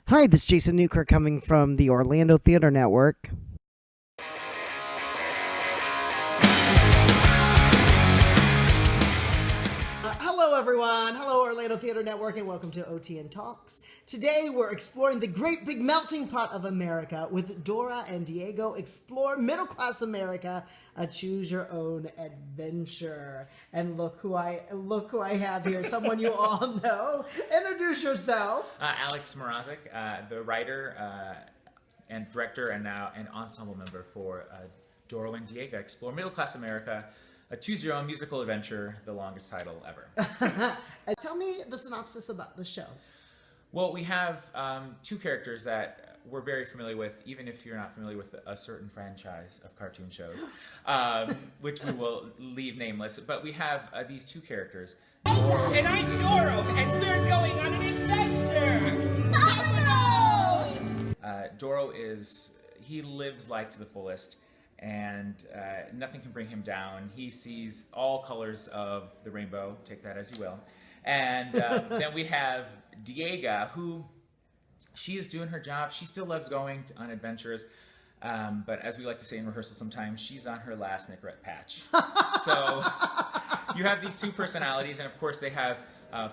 Hi, this is Jason Newkirk coming from the Orlando Theater Network. Hello, everyone. Hello, Orlando Theater Network, and welcome to OTN Talks. Today, we're exploring the great big melting pot of America with Dora and Diego explore middle-class America, a choose-your-own adventure. And look who I have here, someone you all know. Introduce yourself. Alex Mrazek, the writer and director and now an ensemble member for Doro and Diega Explore Middle Class America, a choose your own musical adventure, the longest title ever. Tell me the synopsis about the show. Well, we have two characters that we're very familiar with, even if you're not familiar with a certain franchise of cartoon shows, which we will leave nameless. But we have these two characters. And I'm Doro, and we're going on an adventure! Dominoes! Doro he lives life to the fullest, and nothing can bring him down. He sees all colors of the rainbow, take that as you will. And then we have Diega, who she is doing her job. She still loves going on adventures. But as we like to say in rehearsal sometimes, she's on her last Nicorette patch. So you have these two personalities, and of course they have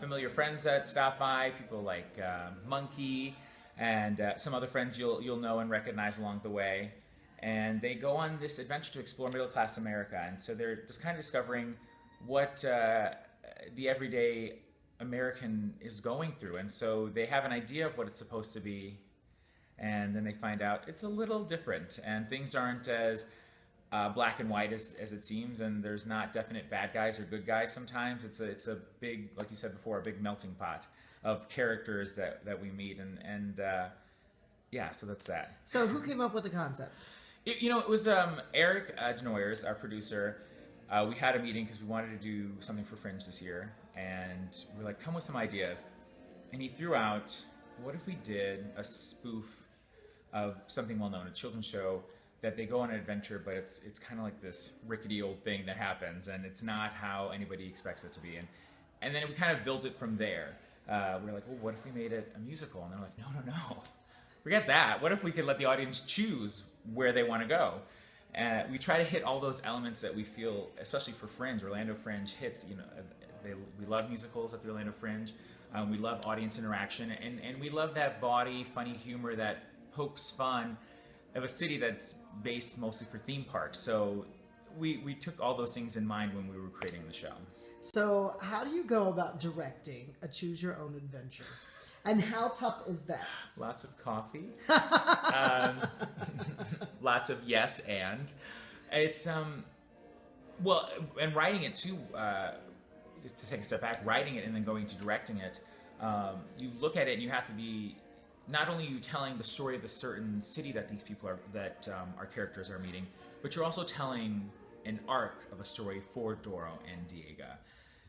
familiar friends that stop by, people like Monkey, and some other friends you'll know and recognize along the way. And they go on this adventure to explore middle-class America. And so they're just kind of discovering what the everyday American is going through. And so they have an idea of what it's supposed to be, and then they find out it's a little different, and things aren't as black and white as it seems, and there's not definite bad guys or good guys sometimes. It's a big, like you said before, a big melting pot of characters that we meet, and yeah, so that's that. So who came up with the concept? It was Eric Denoyers, our producer. We had a meeting because we wanted to do something for Fringe this year, and we were like, come with some ideas. And he threw out, what if we did a spoof of something well known, a children's show, that they go on an adventure, but it's kind of like this rickety old thing that happens, and it's not how anybody expects it to be. And then we kind of built it from there. We were like, well, what if we made it a musical? And they're like, no. Forget that. What if we could let the audience choose where they want to go? We try to hit all those elements that we feel, especially for Fringe. Orlando Fringe hits, we love musicals at the Orlando Fringe. We love audience interaction, and we love that bawdy, funny humor that pokes fun of a city that's based mostly for theme parks. So we took all those things in mind when we were creating the show. So how do you go about directing a choose your own adventure? And how tough is that? Lots of coffee. Lots of yes and. It's, well, and writing it too, to take a step back, writing it and then going to directing it, you look at it and you have to be, not only are you telling the story of the certain city that these people are, that our characters are meeting, but you're also telling an arc of a story for Doro and Diega.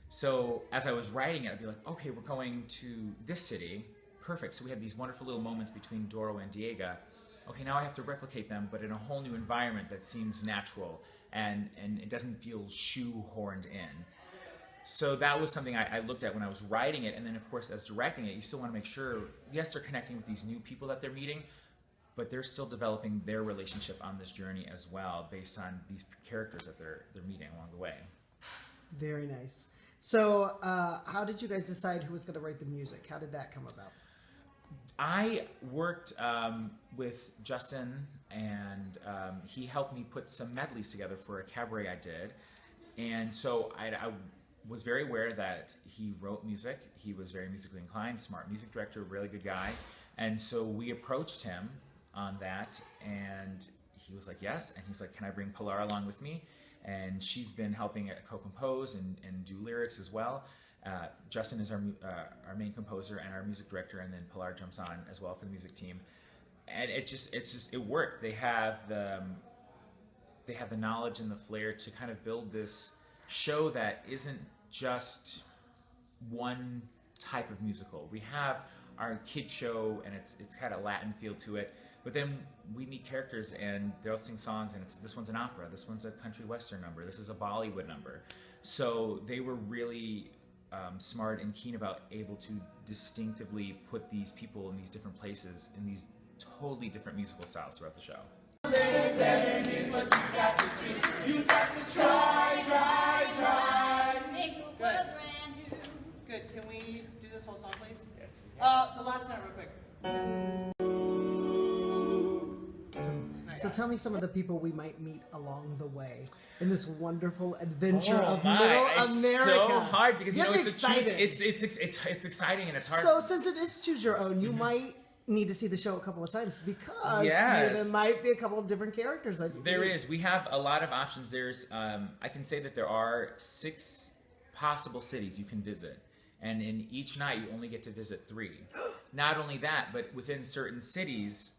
So as I was writing it, I'd be like, okay, we're going to this city. Perfect. So we have these wonderful little moments between Doro and Diega. Okay, now I have to replicate them, but in a whole new environment that seems natural and it doesn't feel shoehorned in. So that was something I looked at when I was writing it. And then, of course, as directing it, you still want to make sure, yes, they're connecting with these new people that they're meeting, but they're still developing their relationship on this journey as well, based on these characters that they're meeting along the way. Very nice. So how did you guys decide who was going to write the music? How did that come about? I worked with Justin, and he helped me put some medleys together for a cabaret I did. And so I was very aware that he wrote music. He was very musically inclined, smart music director, really good guy. And so we approached him on that, and he was like, yes. And he's like, can I bring Pilar along with me? And she's been helping co-compose and do lyrics as well. Justin is our main composer and our music director, and then Pilar jumps on as well for the music team. And it worked. They have the knowledge and the flair to kind of build this show that isn't just one type of musical. We have our kid show, and it's got a Latin feel to it. But then we meet characters and they'll sing songs, and this one's an opera, this one's a country western number, this is a Bollywood number. So they were really smart and keen about able to distinctively put these people in these different places in these totally different musical styles throughout the show. Good. Can we do this whole song, please? Yes, we can. The last note, real quick. So tell me some of the people we might meet along the way in this wonderful adventure of Middle it's America. so hard because Get excited. It's exciting and it's hard. So since it is choose your own, you might need to see the show a couple of times because Yes. there might be a couple of different characters that you There meet. is. We have a lot of options. There's, I can say that there are 6 possible cities you can visit. And in each night, you only get to visit 3. Not only that, but within certain cities,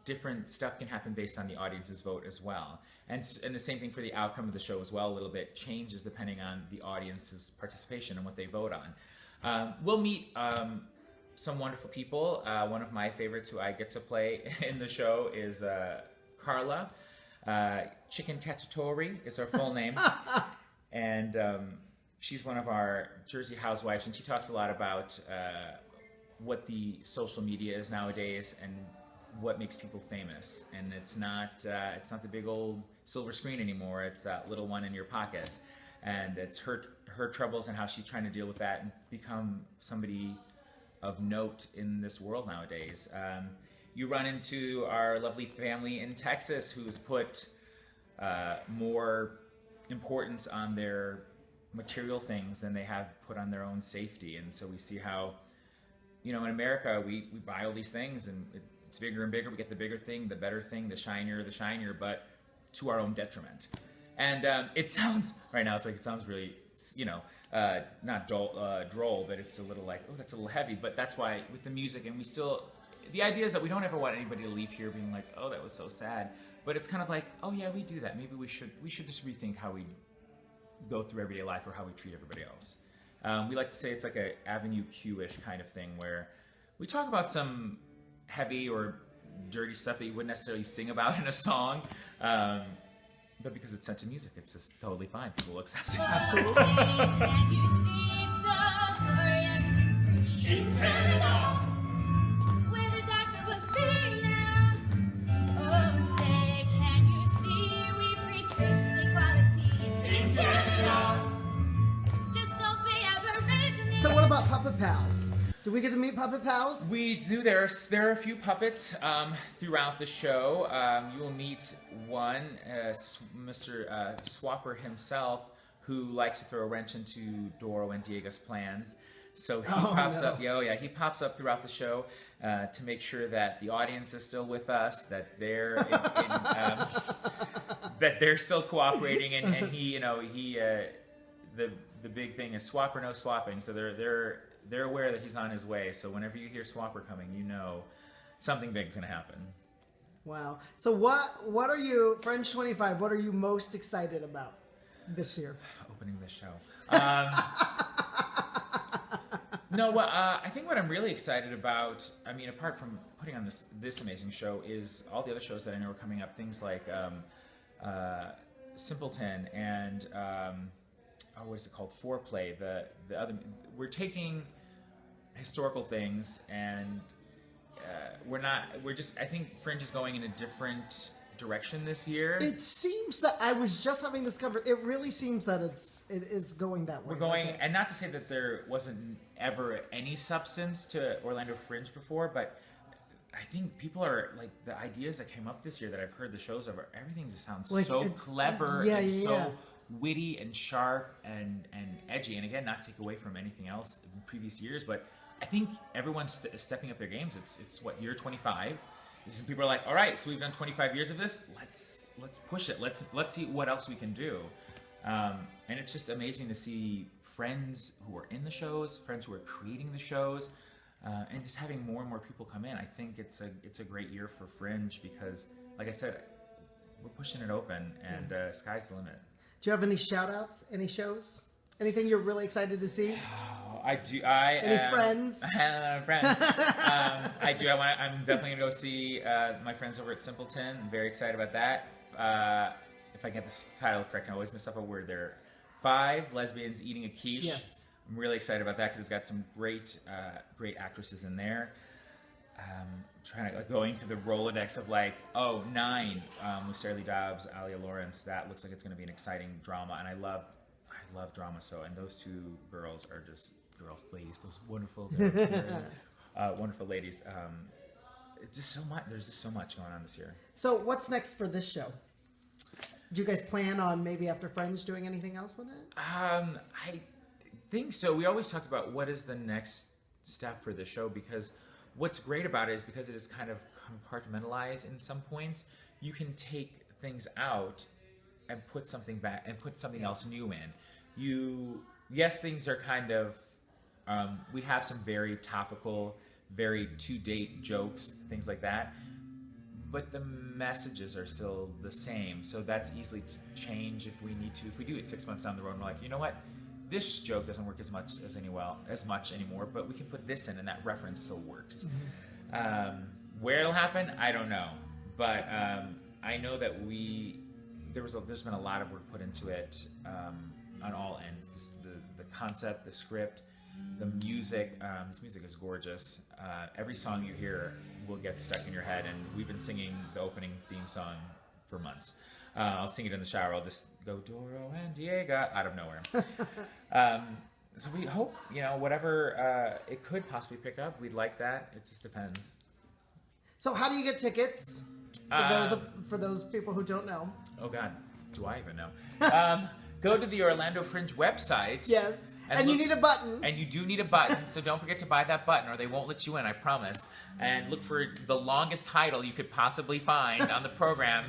different stuff can happen based on the audience's vote as well. And the same thing for the outcome of the show as well. A little bit changes depending on the audience's participation and what they vote on. We'll meet some wonderful people. One of my favorites who I get to play in the show is Carla. Chicken Cacciatore is her full name. And she's one of our Jersey housewives, and she talks a lot about what the social media is nowadays and what makes people famous. And it's not the big old silver screen anymore. It's that little one in your pocket. And it's her troubles and how she's trying to deal with that and become somebody of note in this world nowadays. You run into our lovely family in Texas who's put more importance on their material things than they have put on their own safety. And so we see how, in America, we buy all these things and it's bigger and bigger. We get the bigger thing, the better thing, the shinier, but to our own detriment. And it sounds, right now, it sounds really, not droll, but it's a little like, oh, that's a little heavy. But that's why with the music, and the idea is that we don't ever want anybody to leave here being like, oh, that was so sad. But it's kind of like, oh yeah, we do that. Maybe we should just rethink how we go through everyday life or how we treat everybody else. We like to say it's like a Avenue Q-ish kind of thing where we talk about some heavy or dirty stuff that you wouldn't necessarily sing about in a song. But because it's set to music, it's just totally fine. People will accept it. Absolutely. In Canada, where the doctor was singing now. Oh, say, can you see we preach racial equality in Canada? Just don't be Aborigine. So what about Puppet Pals? Do we get to meet Puppet Pals? We do. There are a few puppets throughout the show. You will meet one, Mr. Swapper himself, who likes to throw a wrench into Doro and Diega's plans. So he pops up. Yeah, he pops up throughout the show to make sure that the audience is still with us, that they're that they're still cooperating, and he, the big thing is swap or no swapping. So they're aware that he's on his way. So whenever you hear Swapper coming, something big's gonna happen. Wow. So what are you, Fringe 25, what are you most excited about this year? Opening this show. I think what I'm really excited about, apart from putting on this amazing show, is all the other shows that I know are coming up. Things like Simpleton and what is it called? Foreplay. The other, we're taking historical things and I think Fringe is going in a different direction this year. It seems that I was just having this cover. It really seems that it is going that way. We're going, and not to say that there wasn't ever any substance to Orlando Fringe before, but I think people are like, the ideas that came up this year that I've heard the shows of, everything just sounds so clever and so witty and sharp and edgy. And again, not take away from anything else in previous years, but I think everyone's stepping up their games. It's what, year 25. People are like, all right, so we've done 25 years of this. Let's push it. Let's see what else we can do. And it's just amazing to see friends who are in the shows, friends who are creating the shows, and just having more and more people come in. I think it's a great year for Fringe because, like I said, we're pushing it open, and sky's the limit. Do you have any shout-outs? Any shows? Anything you're really excited to see? Oh, I do. Any friends? Friends. I do. I'm definitely gonna go see my friends over at Simpleton. I'm very excited about that. If I get this title correct, I always mess up a word there. 5 lesbians eating a quiche. Yes. I'm really excited about that because it's got some great actresses in there. Trying to going through the Rolodex of like, 9 with Sarah Lee Dobbs, Alia Lawrence. That looks like it's going to be an exciting drama, and I love drama. So, and those two girls are just ladies, those wonderful, wonderful ladies. It's just so much. There's just so much going on this year. So, what's next for this show? Do you guys plan on maybe after Fringe doing anything else with it? I think so. We always talked about what is the next step for the show, because what's great about it is because it is kind of compartmentalized in some points, you can take things out and put something back and put something else new in. Yes, things are kind of, we have some very topical, very to-date jokes, things like that, but the messages are still the same. So that's easily to change if we need to. If we do it 6 months down the road and we're like, you know what? This joke doesn't work as much anymore, but we can put this in, and that reference still works. Mm-hmm. Where it'll happen, I don't know, but I know that there's been a lot of work put into it on all ends. The concept, the script, the music. This music is gorgeous. Every song you hear will get stuck in your head, and we've been singing the opening theme song for months. I'll sing it in the shower. I'll just go Doro and Diega out of nowhere. So we hope, whatever it could possibly pick up, we'd like that. It just depends. So how do you get tickets for those people who don't know? Oh God, do I even know? Go to the Orlando Fringe website. Yes, and you need a button. And you do need a button, so don't forget to buy that button or they won't let you in, I promise. And look for the longest title you could possibly find on the program.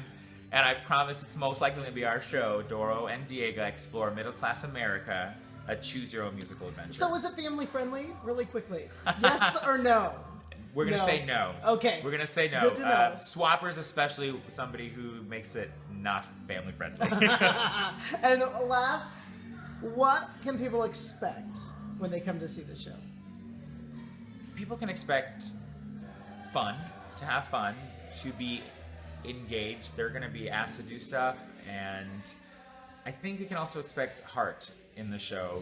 And I promise it's most likely going to be our show, Doro and Diega Explore Middle-Class America, a choose-your-own musical adventure. So is it family-friendly? Really quickly. Yes or no? We're going to say no. Okay. We're going to say no. Good to know. Swappers, especially somebody who makes it not family-friendly. And last, what can people expect when they come to see the show? People can expect fun, to have fun, to be engaged. They're going to be asked to do stuff, and I think they can also expect heart in the show,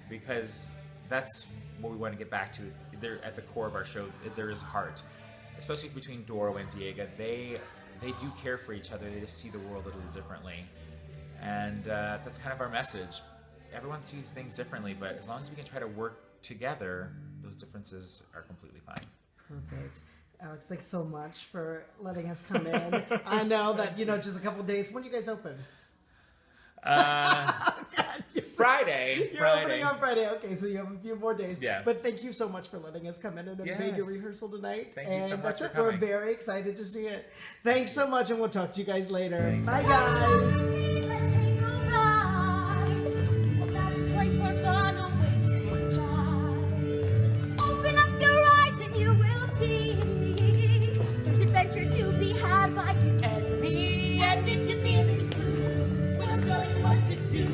because that's what we want to get back to. They're at the core of our show. There is heart, especially between Doro and Diega. They do care for each other. They just see the world a little differently, and that's kind of our message. Everyone sees things differently, but as long as we can try to work together, those differences are completely fine. Perfect. Alex, thanks so much for letting us come in. I know that, just a couple of days. When do you guys open? Friday. You're opening on Friday. Okay, so you have a few more days. Yeah. But thank you so much for letting us come in and invade your rehearsal tonight. Thank you so much that's for it. coming. We're very excited to see it. Thanks so much, and we'll talk to you guys later. Thanks. Bye, guys. Let's take a ride. That's a place where fun awaits to try. Open up your eyes and you will see there's adventure to be had by you and me. And if you're feeling blue, we'll show you what to do.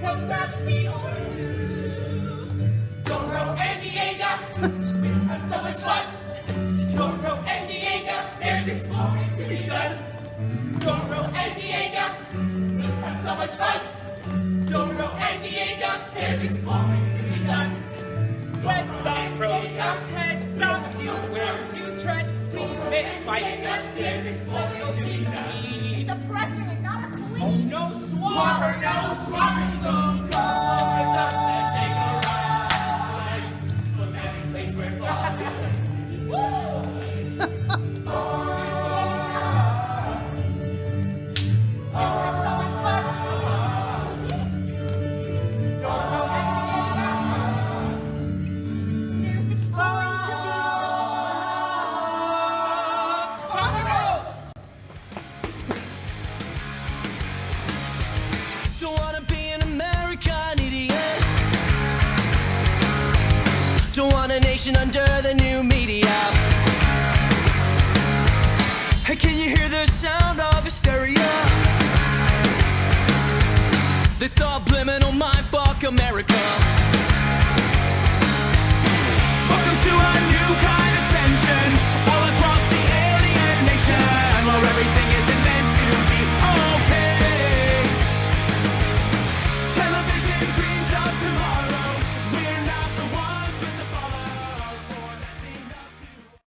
Come grab a seat or two. Doro and Diega, we'll have so much fun. Doro and Diega, there's exploring to be done. Doro and Diega, we'll have so much fun. Doro and Diega, there's exploring to be done. When the road ahead stops you where you tread, we may find that there's exploring to be done. It's a president, not a queen. Oh, no swapper, so come with us, let's take a ride to a magic place where fun is. Woo! Don't wanna be an American idiot. Don't want a nation under the new media. Hey, can you hear the sound of hysteria? This subliminal mindfuck America.